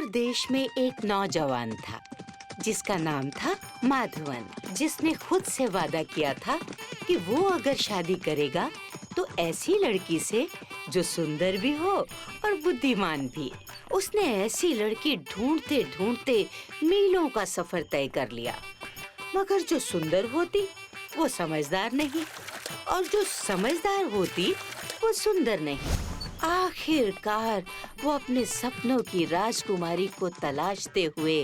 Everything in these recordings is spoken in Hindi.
दूर देश में एक नौजवान था जिसका नाम था माधवन, जिसने खुद से वादा किया था कि वो अगर शादी करेगा तो ऐसी लड़की से जो सुंदर भी हो और बुद्धिमान भी। उसने ऐसी लड़की ढूंढते ढूंढते मीलों का सफर तय कर लिया, मगर जो सुंदर होती वो समझदार नहीं और जो समझदार होती वो सुंदर नहीं। आखिरकार वो अपने सपनों की राजकुमारी को तलाशते हुए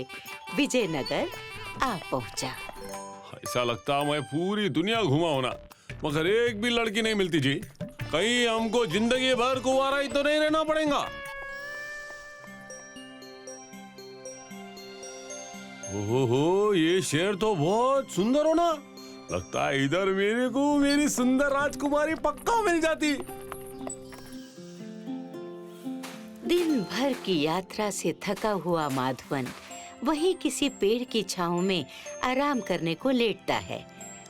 विजयनगर आ पहुंचा। ऐसा लगता मैं पूरी दुनिया घुमा हूं ना, मगर एक भी लड़की नहीं मिलती जी। कहीं हमको जिंदगी भर कुंवारा ही तो नहीं रहना पड़ेगा। ओहो, ये शेर तो बहुत सुंदर हो ना। लगता है इधर मेरे को मेरी सुंदर राजकुमारी पक्का मिल जाती। दिन भर की यात्रा से थका हुआ माधवन वहीं किसी पेड़ की छांव में आराम करने को लेटता है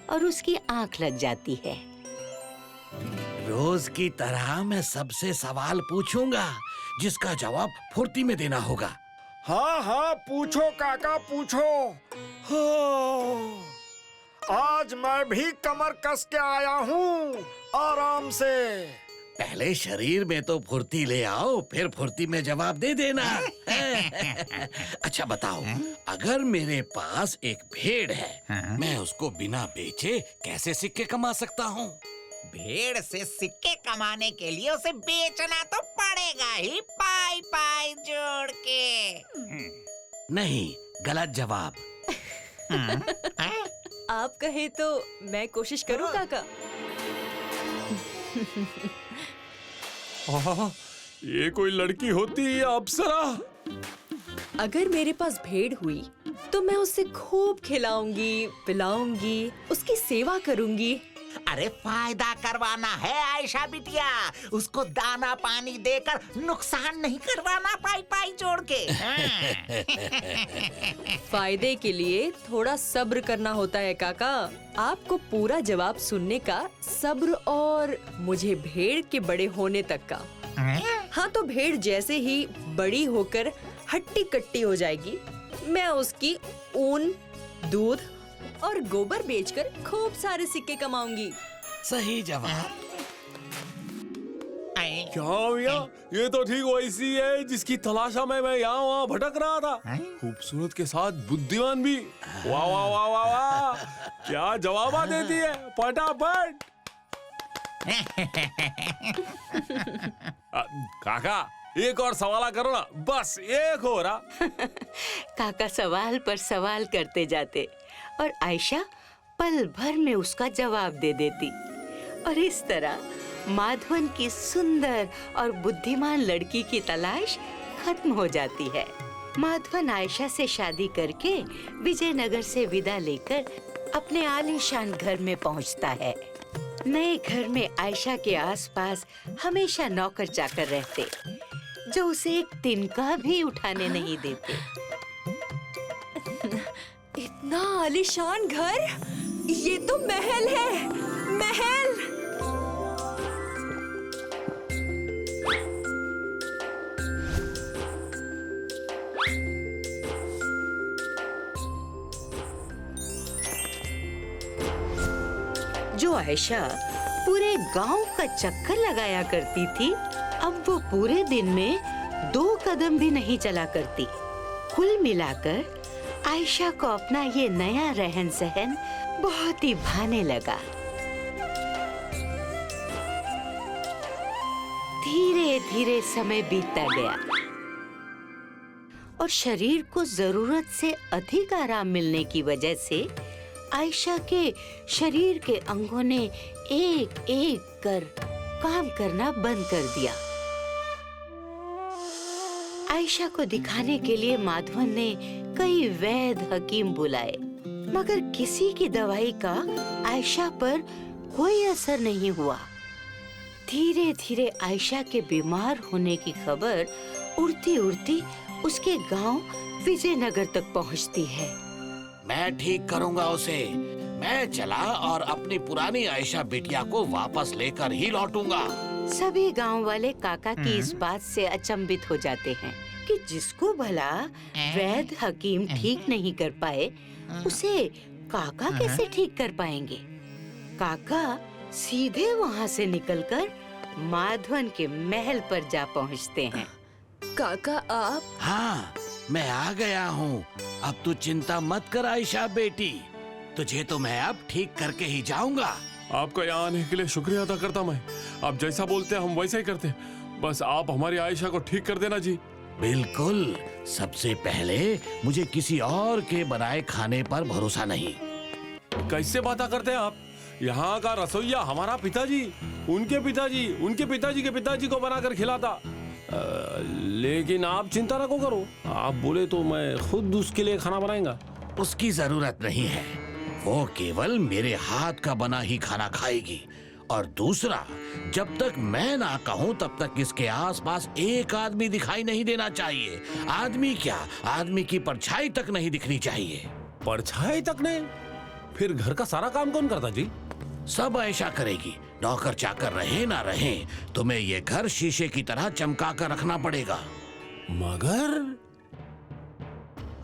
और उसकी आंख लग जाती है। रोज की तरह मैं सबसे सवाल पूछूंगा जिसका जवाब फुर्ती में देना होगा। हाँ हाँ, पूछो काका पूछो। हाँ, आज मैं भी कमर कस के आया हूँ आराम से। पहले शरीर में तो फुर्ती ले आओ, फिर फुर्ती में जवाब दे देना। अच्छा बताओ, अगर मेरे पास एक भेड़ है, मैं उसको बिना बेचे कैसे सिक्के कमा सकता हूँ? भेड़ से सिक्के कमाने के लिए उसे बेचना तो पड़ेगा ही, पाई पाई जोड़ के। नहीं, गलत जवाब। आप कहे तो मैं कोशिश करूं काका। ये कोई लड़की होती या अप्सरा? अगर मेरे पास भेड़ हुई तो मैं उसे खूब खिलाऊंगी, पिलाऊंगी, उसकी सेवा करूंगी। अरे फायदा करवाना है आयशा बिटिया, उसको दाना पानी देकर नुकसान नहीं करवाना पाई पाई जोड़ के। फायदे के लिए थोड़ा सब्र करना होता है काका। आपको पूरा जवाब सुनने का सब्र और मुझे भेड़ के बड़े होने तक का। हाँ, तो भेड़ जैसे ही बड़ी होकर हट्टी कट्टी हो जाएगी, मैं उसकी ऊन, दूध और गोबर बेचकर खूब सारे सिक्के कमाऊंगी। सही जवाब। क्या भैया, ये तो ठीक वैसी है जिसकी तलाशा में मैं यहाँ वहाँ भटक रहा था। खूबसूरत के साथ बुद्धिमान भी। वाह वाह वाह वाह वाह, क्या जवाब देती है फटाफट। काका, एक और सवाल करो ना, बस एक हो रहा। काका सवाल पर सवाल करते जाते और आयशा पल भर में उसका जवाब दे देती और इस तरह माधवन की सुंदर और बुद्धिमान लड़की की तलाश खत्म हो जाती है। माधवन आयशा से शादी करके विजयनगर से विदा लेकर अपने आलीशान घर में पहुंचता है। नए घर में आयशा के आसपास हमेशा नौकर चाकर रहते जो उसे एक तिनका भी उठाने नहीं देते। इतना आलीशान घर, ये तो महल है, महल। जो आयशा पूरे गांव का चक्कर लगाया करती थी, अब वो पूरे दिन में 2 कदम भी नहीं चला करती। कुल मिलाकर आयशा को अपना ये नया रहन सहन बहुत ही भाने लगा। धीरे धीरे समय बीतता गया और शरीर को जरूरत से अधिक आराम मिलने की वजह से आयशा के शरीर के अंगों ने एक एक कर काम करना बंद कर दिया। आयशा को दिखाने के लिए माधवन ने कई वैद्य हकीम बुलाए, मगर किसी की दवाई का आयशा पर कोई असर नहीं हुआ। धीरे धीरे आयशा के बीमार होने की खबर उड़ती उड़ती उसके गांव विजयनगर तक पहुंचती है। मैं ठीक करूंगा उसे। मैं चला और अपनी पुरानी आयशा बिटिया को वापस लेकर ही लौटूंगा। सभी गांव वाले काका की इस बात से अचंभित हो जाते हैं क्योंकि जिसको भला वैद्य हकीम ठीक नहीं कर पाए, उसे काका कैसे ठीक कर पाएंगे? काका सीधे वहाँ से निकलकर माधवन के महल पर जा पहुँचते हैं। काका आप? हाँ, मैं आ गया हूँ। अब तू चिंता मत कर आयशा बेटी, तुझे तो मैं अब ठीक करके ही जाऊंगा। आपका यहाँ आने के लिए शुक्रिया अदा करता मैं। आप जैसा बोलते हैं हम वैसा ही करते हैं। बस आप हमारी आयशा को ठीक कर देना जी। बिल्कुल। सबसे पहले मुझे किसी और के बनाए खाने पर भरोसा नहीं। कैसे बात करते हैं आप? यहाँ का रसोइया हमारा पिताजी, उनके पिताजी के पिताजी को बनाकर खिलाता। लेकिन आप चिंता ना करो, आप बोले तो मैं खुद उसके लिए खाना बनाएगा। उसकी जरूरत नहीं है, वो केवल मेरे हाथ का बना ही खाना खाएगी। और दूसरा, जब तक मैं ना कहूँ तब तक इसके आसपास एक आदमी दिखाई नहीं देना चाहिए। आदमी क्या, आदमी की परछाई तक नहीं दिखनी चाहिए। परछाई तक नहीं? फिर घर का सारा काम कौन करता जी? सब ऐसा करेगी। नौकर चाकर रहे ना रहे, तुम्हें ये घर शीशे की तरह चमका कर रखना पड़ेगा। मगर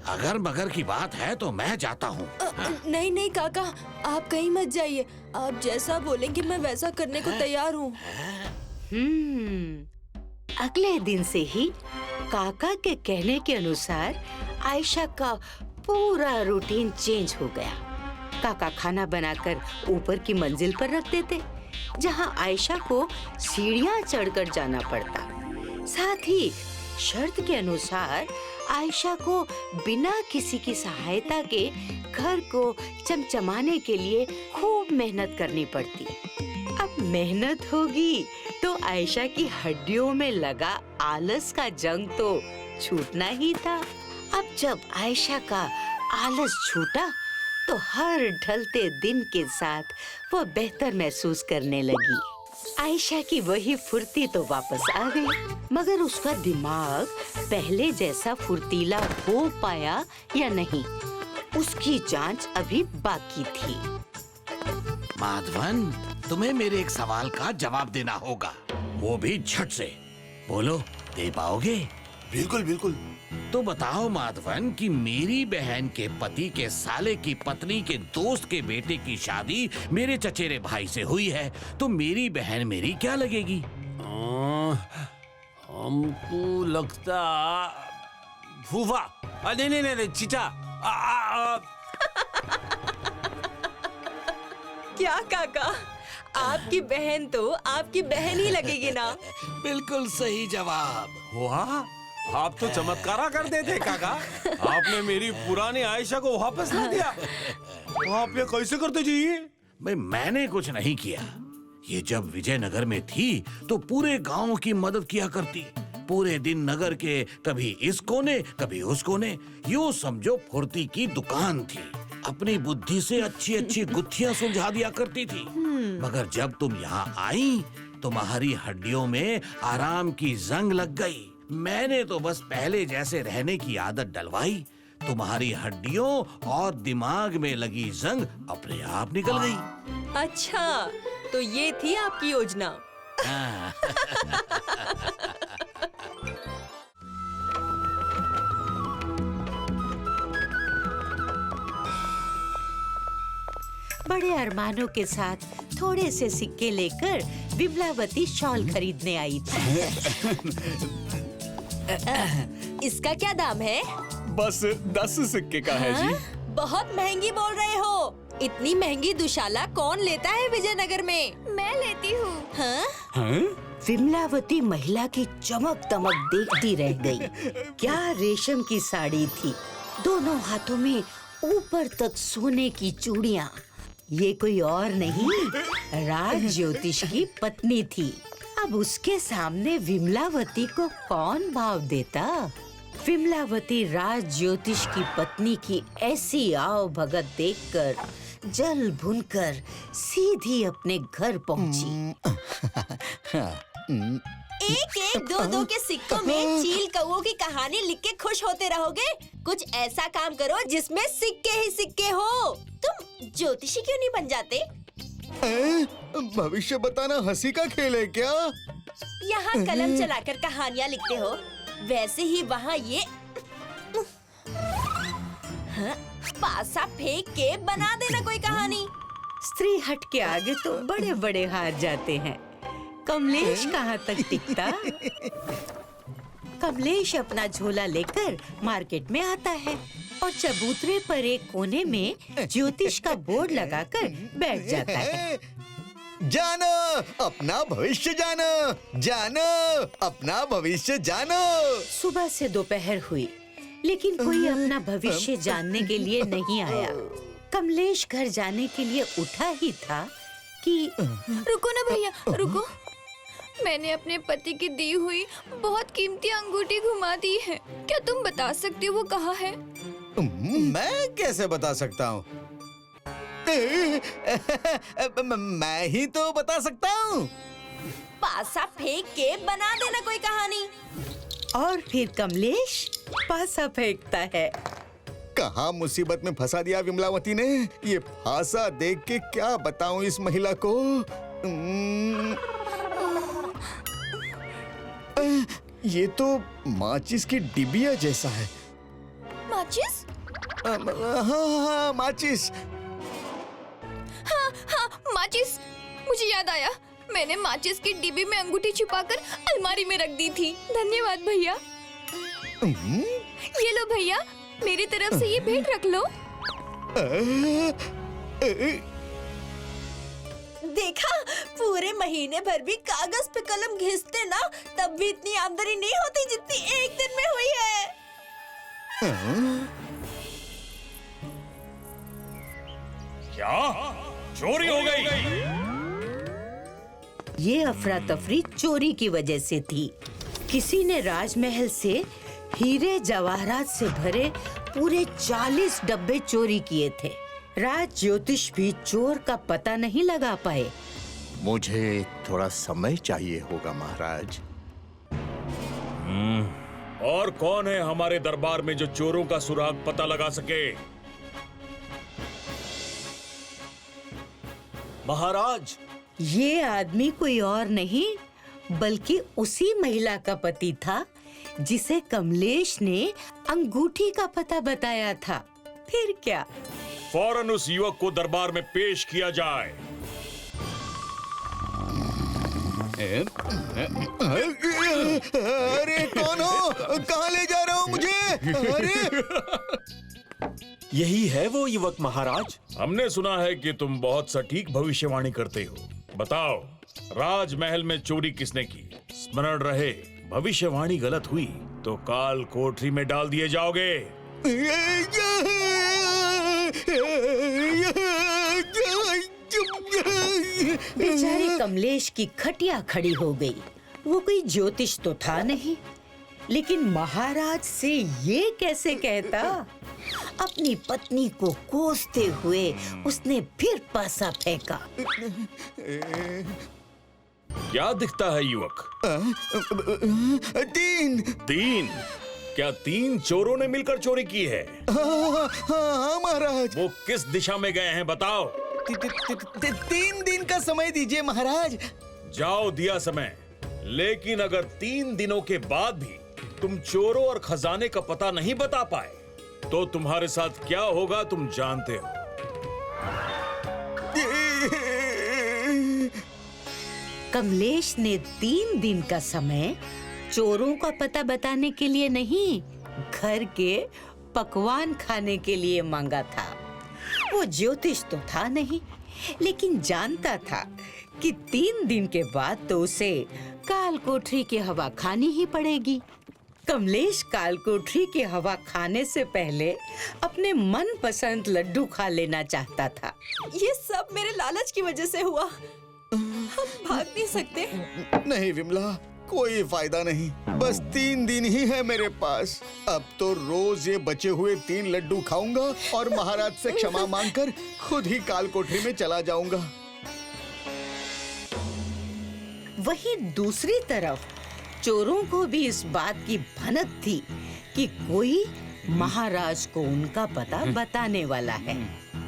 अगर मगर की बात है तो मैं जाता हूँ। नहीं नहीं काका, आप कहीं मत जाइए। आप जैसा बोलेंगे मैं वैसा करने को तैयार हूँ। अगले दिन से ही काका के कहने के अनुसार आयशा का पूरा रूटीन चेंज हो गया। काका खाना बनाकर ऊपर की मंजिल पर रख देते, जहाँ आयशा को सीढ़ियाँ चढ़कर जाना पड़ता। साथ ही शर्त के अनुसार आयशा को बिना किसी की सहायता के घर को चमचमाने के लिए खूब मेहनत करनी पड़ती। अब मेहनत होगी तो आयशा की हड्डियों में लगा आलस का जंग तो छूटना ही था। अब जब आयशा का आलस छूटा तो हर ढलते दिन के साथ वो बेहतर महसूस करने लगी। आयशा की वही फुर्ती तो वापस आ गई, मगर उसका दिमाग पहले जैसा फुर्तीला हो पाया या नहीं, उसकी जांच अभी बाकी थी। माधवन, तुम्हें मेरे एक सवाल का जवाब देना होगा, वो भी झट से। बोलो, दे पाओगे? बिल्कुल बिल्कुल। तो बताओ माधवन कि मेरी बहन के पति के साले की पत्नी के दोस्त के बेटे की शादी मेरे चचेरे भाई से हुई है, तो मेरी बहन मेरी क्या लगेगी? हमको लगता फूफा। नहीं चीचा। क्या काका, आपकी बहन तो आपकी बहन ही लगेगी ना? बिल्कुल सही जवाब। वाह, आप तो चमत्कारा कर देते काका। आपने मेरी पुरानी आयशा को वापस ला दिया। आप ये कैसे करते जी? मैंने कुछ नहीं किया। ये जब विजयनगर में थी तो पूरे गांव की मदद किया करती। पूरे दिन नगर के कभी इस कोने कभी उस कोने, यूं समझो फुर्ती की दुकान थी। अपनी बुद्धि से अच्छी अच्छी गुत्थियां सुलझा दिया करती थी। मगर जब तुम यहाँ आई, तुम्हारी हड्डियों में आराम की जंग लग गई। मैंने तो बस पहले जैसे रहने की आदत डलवाई। तुम्हारी हड्डियों और दिमाग में लगी जंग अपने आप निकल गई। अच्छा, तो ये थी आपकी योजना। बड़े अरमानों के साथ थोड़े से सिक्के लेकर विमलावती शॉल खरीदने आई थी। इसका क्या दाम है? बस 10 सिक्के का है जी। बहुत महंगी बोल रहे हो। इतनी महंगी दुशाला कौन लेता है विजयनगर में? मैं लेती हूँ। हाँ? विमलावती महिला की चमक दमक देखती रह गई। क्या रेशम की साड़ी थी, दोनों हाथों में ऊपर तक सोने की चूड़ियाँ। ये कोई और नहीं, राज ज्योतिष की पत्नी थी। अब उसके सामने विमलावती को कौन भाव देता? विमलावती राज ज्योतिष की पत्नी की ऐसी आओ भगत देखकर जल भुनकर सीधी अपने घर पहुंची। एक एक दो दो के सिक्कों में चील कौओं की कहानी लिख के खुश होते रहोगे? कुछ ऐसा काम करो जिसमें सिक्के ही सिक्के हो। तुम ज्योतिषी क्यों नहीं बन जाते? भविष्य बताना हंसी का खेल है क्या? यहाँ कलम चलाकर कहानियाँ लिखते हो, वैसे ही वहाँ ये हाँ, पासा फेंक के बना देना कोई कहानी। स्त्री हट के आगे तो बड़े बड़े हार जाते हैं। कमलेश कहाँ तक टिकता। कमलेश अपना झोला लेकर मार्केट में आता है और चबूतरे पर एक कोने में ज्योतिष का बोर्ड लगाकर बैठ जाता है। जानो अपना भविष्य जानो, जानो अपना भविष्य जानो। सुबह से दोपहर हुई लेकिन कोई अपना भविष्य जानने के लिए नहीं आया। कमलेश घर जाने के लिए उठा ही था कि रुको ना भैया, रुको। मैंने अपने पति की दी हुई बहुत कीमती अंगूठी घुमा दी है। क्या तुम बता सकते हो वो कहाँ है? मैं कैसे बता सकता हूँ? मैं ही तो बता सकता हूँ। पासा फेंक के बना देना कोई कहानी। और फिर कमलेश पासा फेंकता है। कहाँ मुसीबत में फंसा दिया विमलावती ने। ये फांसा देख के क्या बताऊं इस महिला को। ये तो माचिस की डिबिया जैसा है। माचिस? हाँ माचिस। हाँ माचिस। मुझे याद आया, मैंने माचिस की डिब्बी में अंगूठी छुपाकर अलमारी में रख दी थी। धन्यवाद भैया। ये लो भैया, मेरी तरफ से ये भेंट रख लो। देखा, पूरे महीने भर भी कागज पे कलम घिसते ना, तब भी इतनी आमदनी नहीं होती जितनी एक दिन में हुई है। क्या चोरी हो गई? ये अफरा तफरी चोरी की वजह से थी। किसी ने राजमहल से हीरे जवाहरात से भरे पूरे 40 डब्बे चोरी किए थे। राज ज्योतिष भी चोर का पता नहीं लगा पाए। मुझे थोड़ा समय चाहिए होगा महाराज। और कौन है हमारे दरबार में जो चोरों का सुराग पता लगा सके? महाराज, ये आदमी कोई और नहीं बल्कि उसी महिला का पति था जिसे कमलेश ने अंगूठी का पता बताया था। फिर क्या? फौरन उस युवक को दरबार में पेश किया जाए। अरे कौन हो? कहाँ ले जा रहे हो मुझे? अरे यही है वो युवक महाराज। हमने सुना है कि तुम बहुत सटीक भविष्यवाणी करते हो। बताओ, राजमहल में चोरी किसने की? स्मरण रहे, भविष्यवाणी गलत हुई तो काल कोठरी में डाल दिए जाओगे। बेचारे कमलेश की खटिया खड़ी हो गई। वो कोई ज्योतिष तो था नहीं, लेकिन महाराज से ये कैसे कहता? अपनी पत्नी को कोसते हुए उसने फिर पासा फेंका। क्या दिखता है युवक? 3 क्या 3 चोरों ने मिलकर चोरी की है? हाँ महाराज। वो किस दिशा में गए हैं बताओ। 3 दिन का समय दीजिए महाराज। जाओ, दिया समय। लेकिन अगर 3 दिनों के बाद भी तुम चोरों और खजाने का पता नहीं बता पाए तो तुम्हारे साथ क्या होगा तुम जानते हो। कमलेश ने 3 दिन का समय चोरों का पता बताने के लिए नहीं, घर के पकवान खाने के लिए मांगा था। वो ज्योतिष तो था नहीं, लेकिन जानता था कि 3 दिन के बाद तो उसे काल कोठरी की हवा खानी ही पड़ेगी। कमलेश काल कोठरी की हवा खाने से पहले अपने मनपसंद लड्डू खा लेना चाहता था। ये सब मेरे लालच की वजह से हुआ। हम भाग नहीं सकते। नहीं विमला, कोई फायदा नहीं। बस 3 दिन ही है मेरे पास। अब तो रोज ये बचे हुए 3 लड्डू खाऊंगा और महाराज से क्षमा मांगकर खुद ही काल कोठरी में चला जाऊंगा। वहीं दूसरी तरफ चोरों को भी इस बात की भनक थी कि कोई महाराज को उनका पता बताने वाला है।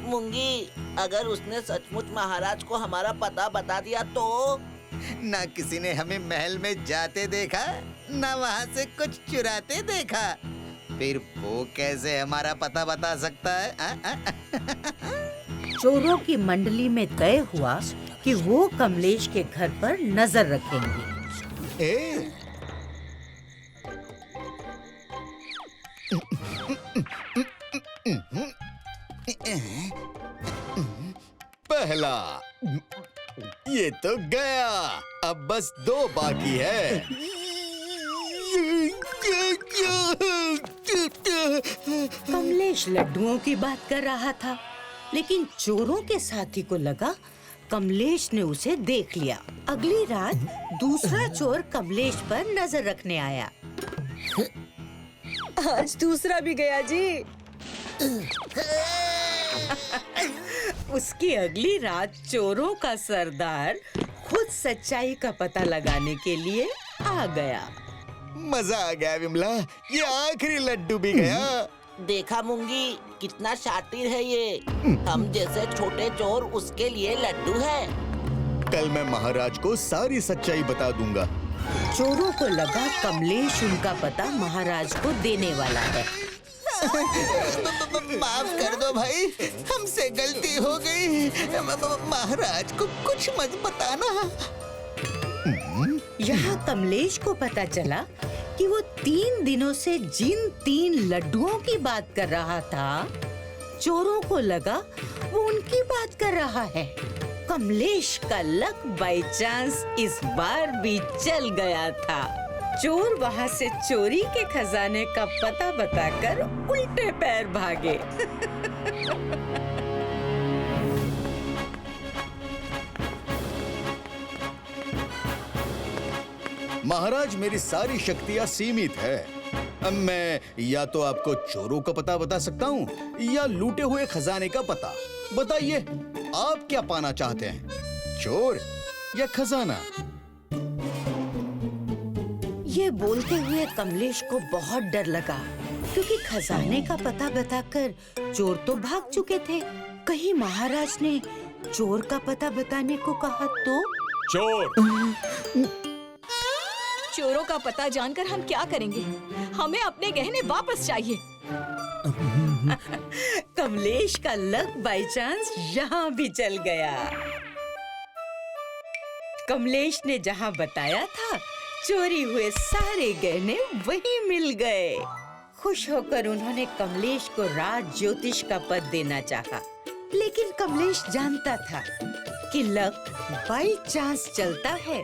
मूंगी, अगर उसने सचमुच महाराज को हमारा पता बता दिया तो? ना किसी ने हमें महल में जाते देखा, ना वहाँ से कुछ चुराते देखा। फिर वो कैसे हमारा पता बता सकता है? चोरों की मंडली में तय हुआ कि वो कमलेश के घर पर नजर रखेंगे। ए? पहला, ये तो गया, अब बस 2 बाकी है। कमलेश लड्डुओं की बात कर रहा था, लेकिन चोरों के साथी को लगा कमलेश ने उसे देख लिया। अगली रात दूसरा चोर कमलेश पर नजर रखने आया। आज दूसरा भी गया जी। उसकी अगली रात चोरों का सरदार खुद सच्चाई का पता लगाने के लिए आ गया। मजा आ गया विमला, ये आखिरी लड्डू भी गया। देखा मूंगी, कितना शातिर है ये। हम जैसे छोटे चोर उसके लिए लड्डू है। कल मैं महाराज को सारी सच्चाई बता दूंगा। चोरों को लगा कमलेश उनका पता महाराज को देने वाला है। माफ कर दो भाई, हमसे गलती हो गई। महाराज को कुछ मत बताना। यहाँ कमलेश को पता चला कि वो 3 दिनों से जिन 3 लड्डुओं की बात कर रहा था, चोरों को लगा वो उनकी बात कर रहा है। कमलेश का लक बाय चांस इस बार भी चल गया था। चोर वहाँ से चोरी के खजाने का पता बताकर उल्टे पैर भागे। महाराज, मेरी सारी शक्तियाँ सीमित है। अब मैं या तो आपको चोरों का पता बता सकता हूँ या लूटे हुए खजाने का पता। बताइए, आप क्या पाना चाहते हैं, चोर या खजाना? ये बोलते हुए कमलेश को बहुत डर लगा, क्योंकि खजाने का पता बताकर चोर तो भाग चुके थे। कहीं महाराज ने चोर का पता बताने को कहा तो? चोर! चोरों का पता जानकर हम क्या करेंगे? हमें अपने गहने वापस चाहिए। कमलेश का लक बाय चांस यहाँ भी चल गया। कमलेश ने जहाँ बताया था, चोरी हुए सारे गहने वहीं मिल गए। खुश होकर उन्होंने कमलेश को राज ज्योतिष का पद देना चाहा, लेकिन कमलेश जानता था कि लक बाय चांस चलता है,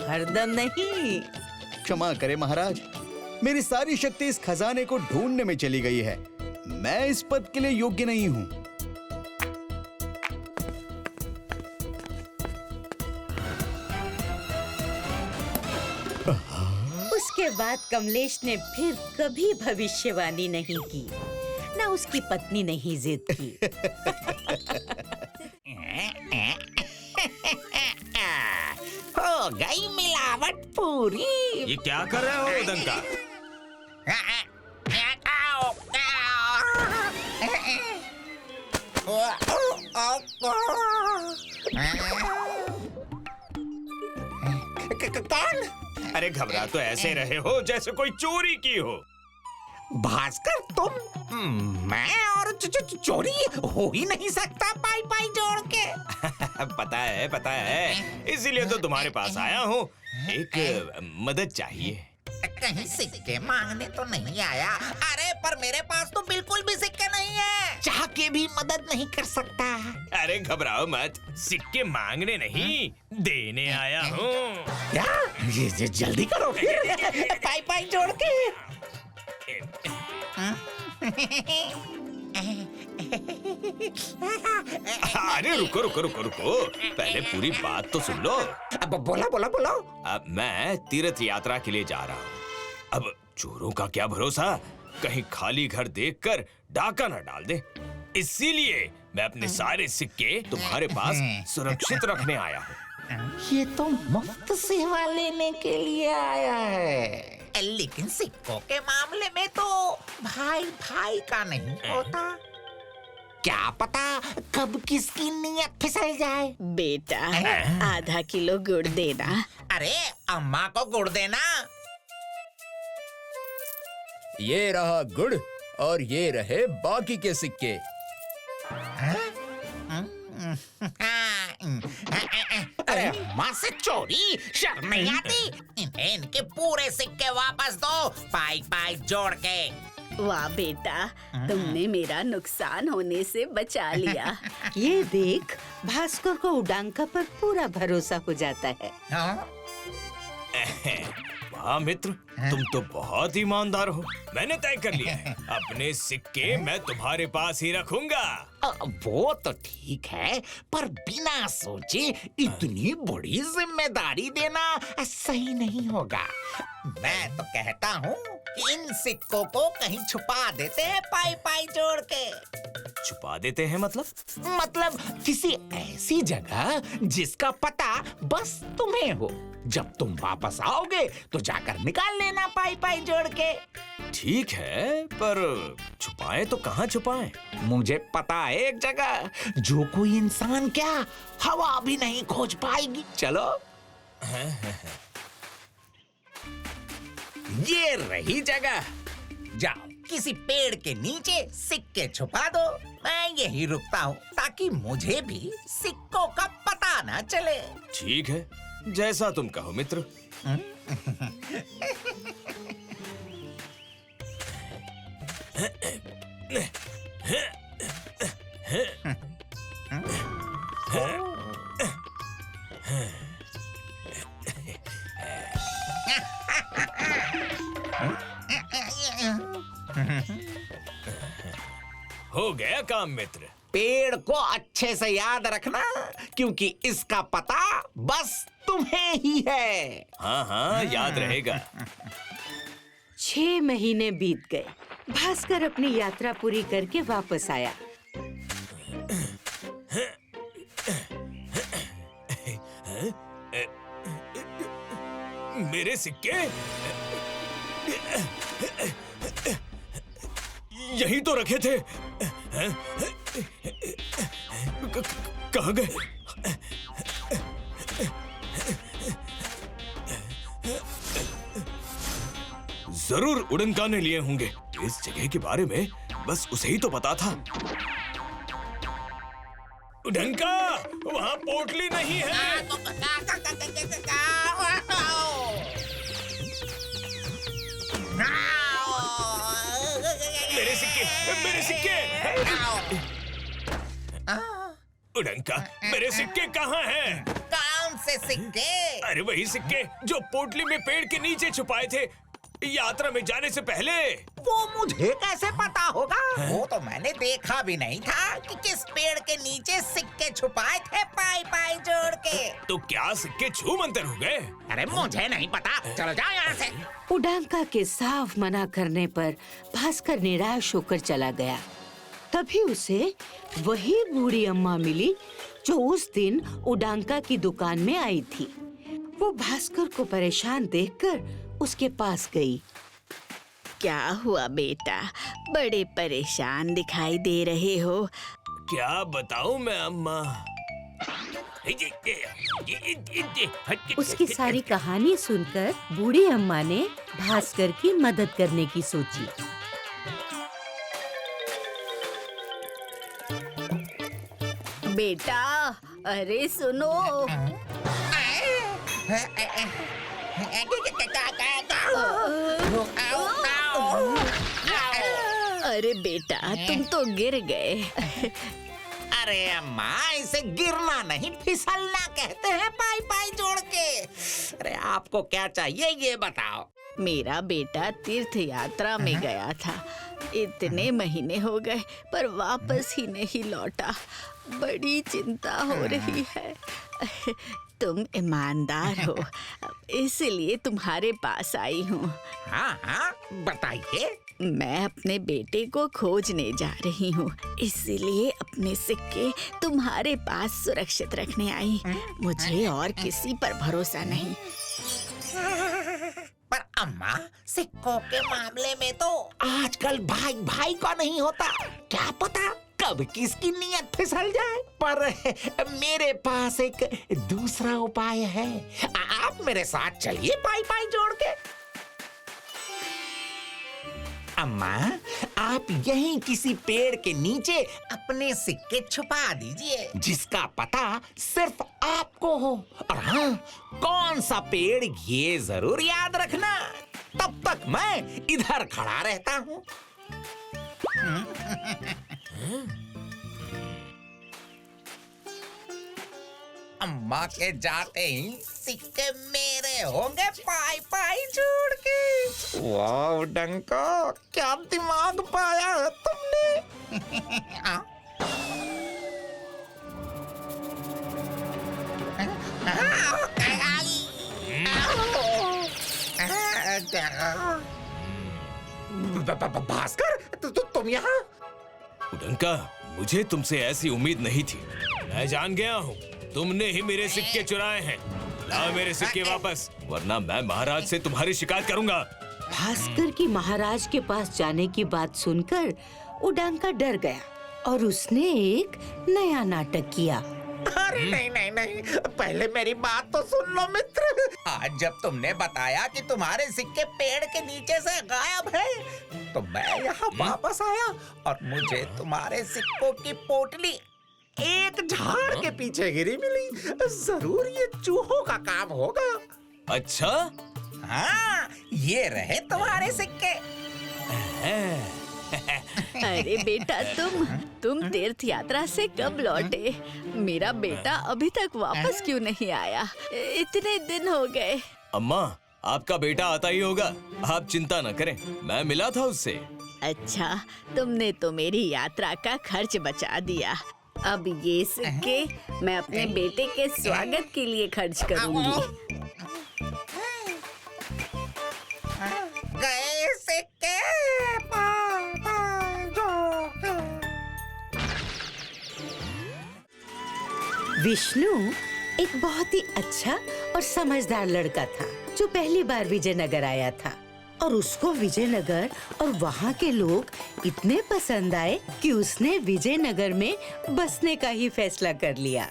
हरदम नहीं। क्षमा करें महाराज, मेरी सारी शक्ति इस खजाने को ढूंढने में चली गई है। मैं इस पद के लिए योग्य नहीं हूँ। उसके बाद कमलेश ने फिर कभी भविष्यवाणी नहीं की, ना उसकी पत्नी ने ही जिद की। हो गई मिलावट पूरी। ये क्या कर रहे हो उदंका? कौन? अरे घबरा तो ऐसे रहे हो जैसे कोई चोरी की हो। भास्कर, तुम? मैं और चोरी हो ही नहीं सकता पाई पाई जोड़ के। पता है, इसीलिए तो तुम्हारे पास आया हूँ। एक मदद चाहिए। कहीं सिक्के मांगने तो नहीं आया? अरे पर मेरे पास तो बिल्कुल भी सिक्के नहीं है। चाह के भी मदद नहीं कर सकता। अरे घबराओ मत, सिक्के मांगने नहीं, देने आया हूँ। क्या? ये जल्दी करो फिर। पाई पाई जोड़ के। अरे रुको, पहले पूरी बात तो सुन लो। अब बोलो। अब मैं तीर्थ यात्रा के लिए जा रहा हूँ। अब चोरों का क्या भरोसा, कहीं खाली घर देखकर डाका न डाल दे। इसीलिए मैं अपने सारे सिक्के तुम्हारे पास सुरक्षित रखने आया हूँ। ये तो मुफ्त सेवा लेने के लिए आया है। लेकिन सिक्कों के मामले में तो भाई का नहीं होता। क्या पता कब किसकी नीयत फिसल जाए। बेटा, आधा किलो गुड़ देना। अरे अम्मा को गुड़ देना। ये रहा गुड़ और ये रहे बाकी के सिक्के। अरे अम्मा से चोरी, शर्म नहीं आती? इन्हें इनके पूरे सिक्के वापस दो, पाई पाई जोड़ के। वाह बेटा, तुमने मेरा नुकसान होने से बचा लिया। ये देख, भास्कर को उडांका पर पूरा भरोसा हो जाता है। वाह मित्र, तुम तो बहुत ईमानदार हो। मैंने तय कर लिया है, अपने सिक्के मैं तुम्हारे पास ही रखूंगा। वो तो ठीक है, पर बिना सोचे इतनी बड़ी जिम्मेदारी देना सही नहीं होगा। मैं तो कहता हूँ कि इन सिक्कों को कहीं छुपा देते हैं, पाई पाई जोड़ के। छुपा देते हैं मतलब? मतलब किसी ऐसी जगह जिसका पता बस तुम्हें हो। जब तुम वापस आओगे तो जाकर निकाल लेना, पाई पाई जोड़ के। ठीक है, पर छुपाएं तो कहाँ छुपाएं? मुझे पता है एक जगह, जो कोई इंसान क्या हवा भी नहीं खोज पाएगी। चलो। ये रही जगह। जाओ, किसी पेड़ के नीचे सिक्के छुपा दो। मैं यही रुकता हूँ ताकि मुझे भी सिक्कों का पता ना चले। ठीक है, जैसा तुम कहो मित्र। हो गया काम मित्र। पेड़ को अच्छे से याद रखना, क्योंकि इसका पता बस तुम्हें ही है। हाँ हाँ, याद रहेगा। 6 महीने बीत गए। भास्कर अपनी यात्रा पूरी करके वापस आया। मेरे सिक्के यहीं तो रखे थे। कहाँ गए? जरूर उड़नका ने लिए होंगे। इस जगह के बारे में बस उसे ही तो पता था। उड़नका, वहाँ पोटली नहीं है। मेरे सिक्के, मेरे सिक्के। उड़नका, मेरे सिक्के कहाँ हैं? कौन से सिक्के? अरे वही सिक्के जो पोटली में पेड़ के नीचे छुपाए थे यात्रा में जाने से पहले। वो मुझे कैसे पता होगा? वो तो मैंने देखा भी नहीं था कि किस पेड़ के नीचे सिक्के छुपाए थे, पाई पाई जोड़ के। तो क्या सिक्के छू मंतर हो गए? अरे मुझे नहीं पता, चलो जाओ यहाँ से। उडांका के साफ मना करने पर भास्कर निराश होकर चला गया। तभी उसे वही बूढ़ी अम्मा मिली जो उस दिन उडांका की दुकान में आई थी। वो भास्कर को परेशान देखकर उसके पास गई। क्या हुआ बेटा, बड़े परेशान दिखाई दे रहे हो। क्या बताऊं मैं अम्मा। उसकी सारी कहानी सुनकर बूढ़ी अम्मा ने भास्कर की मदद करने की सोची। बेटा, अरे सुनो। अरे बेटा, तुम तो गिर गए। अरे अम्मा, इसे गिरना नहीं फिसलना कहते हैं, पाई पाई जोड़ के। अरे आपको क्या चाहिए ये बताओ। मेरा बेटा तीर्थ यात्रा में गया था। इतने महीने हो गए पर वापस ही नहीं लौटा। बड़ी चिंता हो रही है। तुम ईमानदार हो, इसलिए तुम्हारे पास आई हूँ। हाँ हाँ, बताइए। मैं अपने बेटे को खोजने जा रही हूँ, इसलिए अपने सिक्के तुम्हारे पास सुरक्षित रखने आई। मुझे और किसी पर भरोसा नहीं। पर अम्मा, सिक्कों के मामले में तो आजकल भाई भाई का नहीं होता। क्या पता कब किसकी नीयत फिसल जाए। पर मेरे पास एक दूसरा उपाय है। आप मेरे साथ चलिए पाई पाई जोड़ के। अम्मा, आप यहीं किसी पेड़ के नीचे अपने सिक्के छुपा दीजिए, जिसका पता सिर्फ आपको हो। और हाँ, कौन सा पेड़ ये जरूर याद रखना। तब तक मैं इधर खड़ा रहता हूँ। अम्मा के जाते ही सिक्के मेरे होंगे पाई पाई जोड़ के। वाह डंका, क्या दिमाग पाया है तुमने। भास्कर, तुम यहाँ? उडंका, मुझे तुमसे ऐसी उम्मीद नहीं थी। मैं जान गया हूँ तुमने ही मेरे सिक्के चुराए हैं। लाओ मेरे सिक्के वापस, वरना मैं महाराज से तुम्हारी शिकायत करूंगा। भास्कर की महाराज के पास जाने की बात सुनकर उडंका डर गया और उसने एक नया नाटक किया। अरे नहीं नहीं नहीं, पहले मेरी बात तो सुन लो मित्र। आज जब तुमने बताया कि तुम्हारे सिक्के पेड़ के नीचे से गायब है, तो मैं यहाँ वापस आया और मुझे तुम्हारे सिक्कों की पोटली एक झाड़ के पीछे गिरी मिली। जरूर ये चूहों का काम होगा। अच्छा? हाँ, ये रहे तुम्हारे सिक्के। अरे बेटा, तुम तीर्थ यात्रा से कब लौटे? मेरा बेटा अभी तक वापस क्यों नहीं आया? इतने दिन हो गए। अम्मा, आपका बेटा आता ही होगा, आप चिंता न करें, मैं मिला था उससे। अच्छा, तुमने तो मेरी यात्रा का खर्च बचा दिया। अब ये सिक्के मैं अपने बेटे के स्वागत के लिए खर्च करूंगी। गए सिक्के विष्णु एक बहुत ही अच्छा और समझदार लड़का था, जो पहली बार विजयनगर आया था। और उसको विजयनगर और वहाँ के लोग इतने पसंद आए कि उसने विजयनगर में बसने का ही फैसला कर लिया।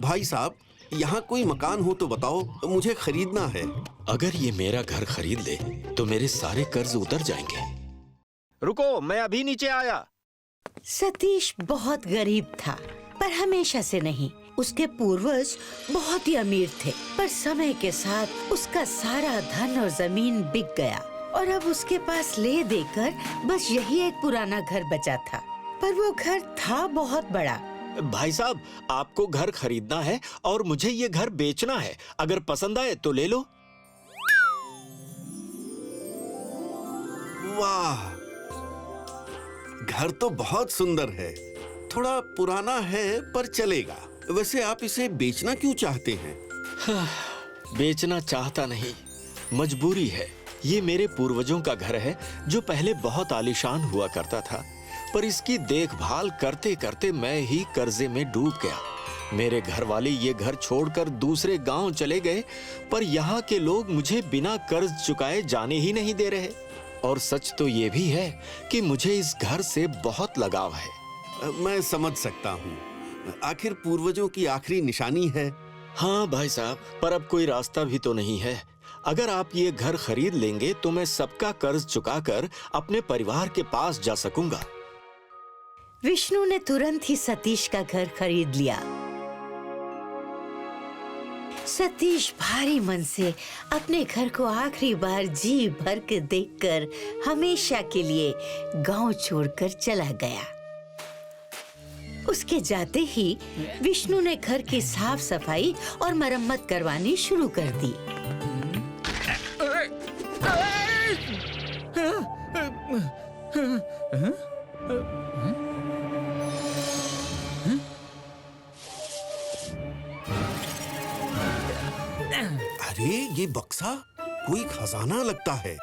भाई साहब, यहाँ कोई मकान हो तो बताओ, मुझे खरीदना है। अगर ये मेरा घर खरीद ले तो मेरे सारे कर्ज उतर जाएंगे। रुको, मैं अभी नीचे आया। सतीश बहुत गरीब था, पर हमेशा से नहीं। उसके पूर्वज बहुत ही अमीर थे, पर समय के साथ उसका सारा धन और जमीन बिक गया और अब उसके पास ले देकर बस यही एक पुराना घर बचा था। पर वो घर था बहुत बड़ा। भाई साहब, आपको घर खरीदना है और मुझे ये घर बेचना है। अगर पसंद आए तो ले लो। वाह, घर तो बहुत सुंदर है। थोड़ा पुराना है पर चलेगा। वैसे आप इसे बेचना क्यों चाहते हैं? बेचना चाहता नहीं, मजबूरी है। ये मेरे पूर्वजों का घर है जो पहले बहुत आलीशान हुआ करता था, पर इसकी देखभाल करते करते मैं ही कर्जे में डूब गया। मेरे घर वाले ये घर छोड़कर दूसरे गांव चले गए, पर यहाँ के लोग मुझे बिना कर्ज चुकाए जाने ही नहीं दे रहे। और सच तो ये भी है कि मुझे इस घर से बहुत लगाव है। मैं समझ सकता हूँ, आखिर पूर्वजों की आखिरी निशानी है। हाँ भाई साहब, पर अब कोई रास्ता भी तो नहीं है। अगर आप ये घर खरीद लेंगे तो मैं सबका कर्ज चुकाकर अपने परिवार के पास जा सकूंगा। विष्णु ने तुरंत ही सतीश का घर खरीद लिया। सतीश भारी मन से अपने घर को आखिरी बार जी भर के देखकर हमेशा के लिए गांव छोड़कर चला गया। उसके जाते ही विष्णु ने घर की साफ सफाई और मरम्मत करवानी शुरू कर दी। अरे ये बक्सा कोई खजाना लगता है।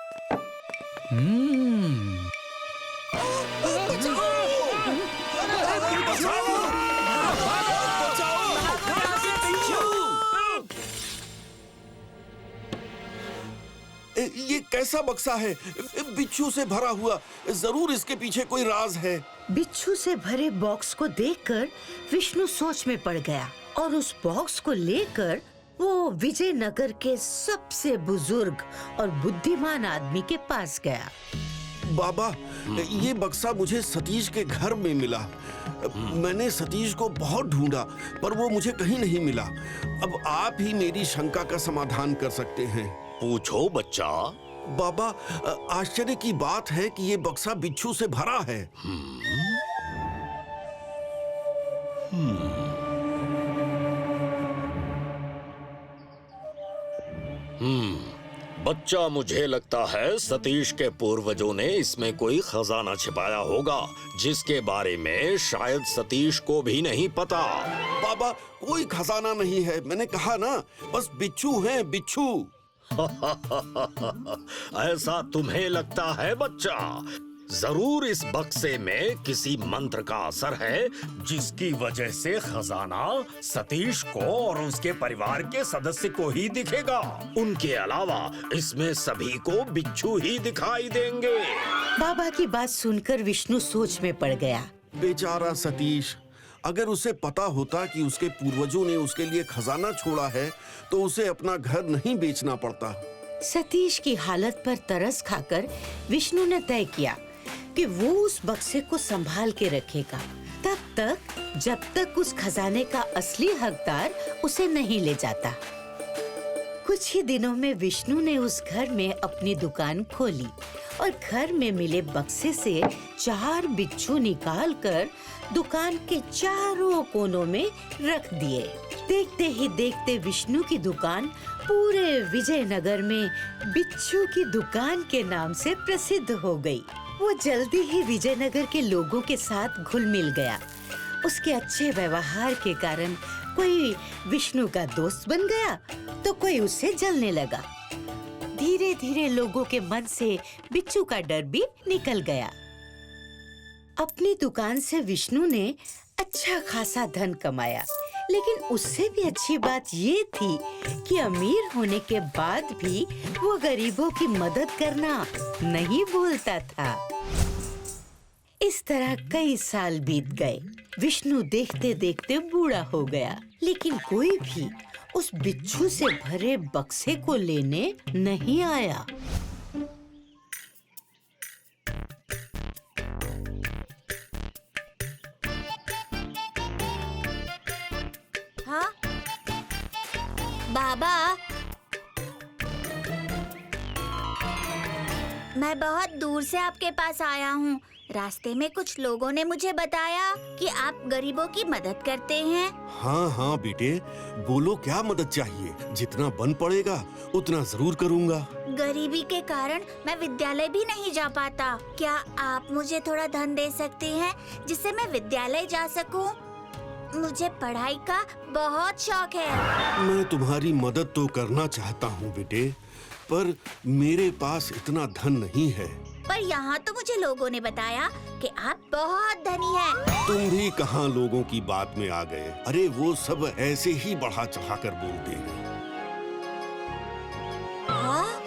ये कैसा बक्सा है? बिच्छू से भरा हुआ। जरूर इसके पीछे कोई राज है। बिच्छू से भरे बॉक्स को देखकर विष्णु सोच में पड़ गया और उस बॉक्स को लेकर वो विजयनगर के सबसे बुजुर्ग और बुद्धिमान आदमी के पास गया। बाबा, ये बक्सा मुझे सतीश के घर में मिला। मैंने सतीश को बहुत ढूंढा पर वो मुझे कहीं नहीं मिला। अब आप ही मेरी शंका का समाधान कर सकते हैं। पूछो बच्चा। बाबा, आश्चर्य की बात है कि ये बक्सा बिच्छू से भरा है। बच्चा, मुझे लगता है सतीश के पूर्वजों ने इसमें कोई खजाना छिपाया होगा जिसके बारे में शायद सतीश को भी नहीं पता। बाबा, कोई खजाना नहीं है, मैंने कहा ना, बस बिच्छू हैं, बिच्छू। ऐसा तुम्हें लगता है बच्चा? जरूर इस बक्से में किसी मंत्र का असर है जिसकी वजह से खजाना सतीश को और उसके परिवार के सदस्य को ही दिखेगा। उनके अलावा इसमें सभी को बिच्छू ही दिखाई देंगे। बाबा की बात सुनकर विष्णु सोच में पड़ गया। बेचारा सतीश, अगर उसे पता होता कि उसके पूर्वजों ने उसके लिए खजाना छोड़ा है तो उसे अपना घर नहीं बेचना पड़ता। सतीश की हालत पर तरस खाकर विष्णु ने तय किया कि वो उस बक्से को संभाल के रखेगा तब तक जब तक उस खजाने का असली हकदार उसे नहीं ले जाता। कुछ ही दिनों में विष्णु ने उस घर में अपनी दुकान खोली और घर में मिले बक्से से 4 बिच्छू निकालकर दुकान के चारों कोनों में रख दिए। देखते ही देखते विष्णु की दुकान पूरे विजयनगर में बिच्छू की दुकान के नाम से प्रसिद्ध हो गई। वो जल्दी ही विजयनगर के लोगों के साथ घुल मिल गया। उसके अच्छे व्यवहार के कारण कोई विष्णु का दोस्त बन गया तो कोई उससे जलने लगा। धीरे धीरे लोगों के मन से बिच्छू का डर भी निकल गया। अपनी दुकान से विष्णु ने अच्छा खासा धन कमाया, लेकिन उससे भी अच्छी बात ये थी कि अमीर होने के बाद भी वो गरीबों की मदद करना नहीं भूलता था। इस तरह कई साल बीत गए। विष्णु देखते देखते बूढ़ा हो गया, लेकिन कोई भी उस बिच्छू से भरे बक्से को लेने नहीं आया। हाँ? बाबा, मैं बहुत दूर से आपके पास आया हूँ। रास्ते में कुछ लोगों ने मुझे बताया कि आप गरीबों की मदद करते हैं। हाँ हाँ बेटे, बोलो क्या मदद चाहिए? जितना बन पड़ेगा उतना जरूर करूँगा। गरीबी के कारण मैं विद्यालय भी नहीं जा पाता। क्या आप मुझे थोड़ा धन दे सकते हैं जिससे मैं विद्यालय जा सकूं? मुझे पढ़ाई का बहुत शौक है। मैं तुम्हारी मदद तो करना चाहता हूँ बेटे, पर मेरे पास इतना धन नहीं है। पर यहाँ तो मुझे लोगों ने बताया कि आप बहुत धनी हैं। तुम भी कहाँ लोगों की बात में आ गए? अरे वो सब ऐसे ही बढ़ा चढ़ा कर बोलते हैं। हाँ?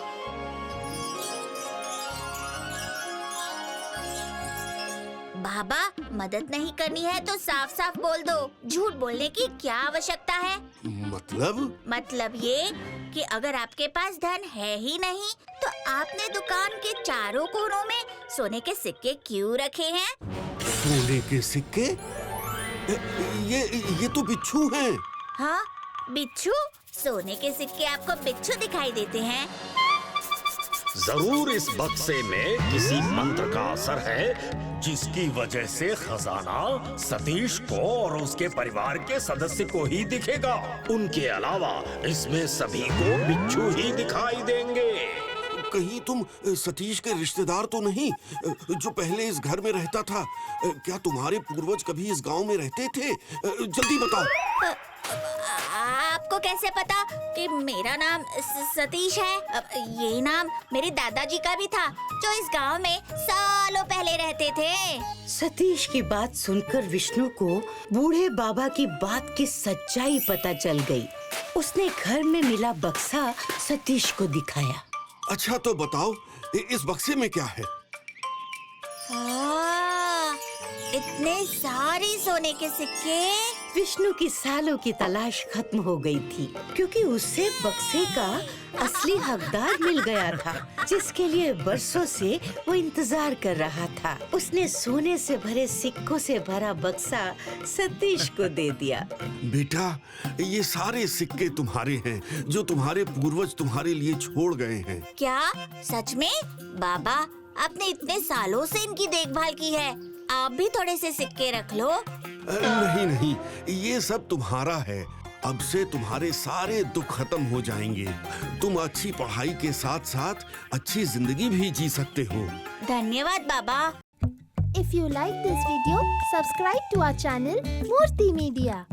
बाबा, मदद नहीं करनी है तो साफ साफ बोल दो। झूठ बोलने की क्या आवश्यकता है? मतलब ये कि अगर आपके पास धन है ही नहीं तो आपने दुकान के चारों कोनों में सोने के सिक्के क्यों रखे हैं? सोने के सिक्के? ये तो बिच्छू हैं। हाँ, बिच्छू? सोने के सिक्के आपको बिच्छू दिखाई देते हैं? जरूर इस बक्से में किसी मंत्र का असर है जिसकी वजह से खजाना सतीश को और उसके परिवार के सदस्य को ही दिखेगा। उनके अलावा इसमें सभी को बिच्छू ही दिखाई देंगे। कहीं तुम सतीश के रिश्तेदार तो नहीं जो पहले इस घर में रहता था? क्या तुम्हारे पूर्वज कभी इस गांव में रहते थे? जल्दी बताओ। आपको कैसे पता कि मेरा नाम सतीश है? ये नाम मेरे दादाजी का भी था जो इस गांव में सालों पहले रहते थे। सतीश की बात सुनकर विष्णु को बूढ़े बाबा की बात की सच्चाई पता चल गई। उसने घर में मिला बक्सा सतीश को दिखाया। अच्छा तो बताओ इस बक्से में क्या है? इतने सारे सोने के सिक्के। विष्णु की सालों की तलाश खत्म हो गई थी क्योंकि उसे बक्से का असली हकदार मिल गया था, जिसके लिए बरसों से वो इंतजार कर रहा था। उसने सोने से भरे सिक्कों से भरा बक्सा सतीश को दे दिया। बेटा, ये सारे सिक्के तुम्हारे हैं जो तुम्हारे पूर्वज तुम्हारे लिए छोड़ गए हैं। क्या सच में? बाबा, आपने इतने सालों से इनकी देखभाल की है, आप भी थोड़े से सिक्के रख लो। नहीं नहीं, ये सब तुम्हारा है। अब से तुम्हारे सारे दुख खत्म हो जाएंगे। तुम अच्छी पढ़ाई के साथ साथ अच्छी जिंदगी भी जी सकते हो। धन्यवाद बाबा। If you like this video, subscribe to our channel Murthy Media.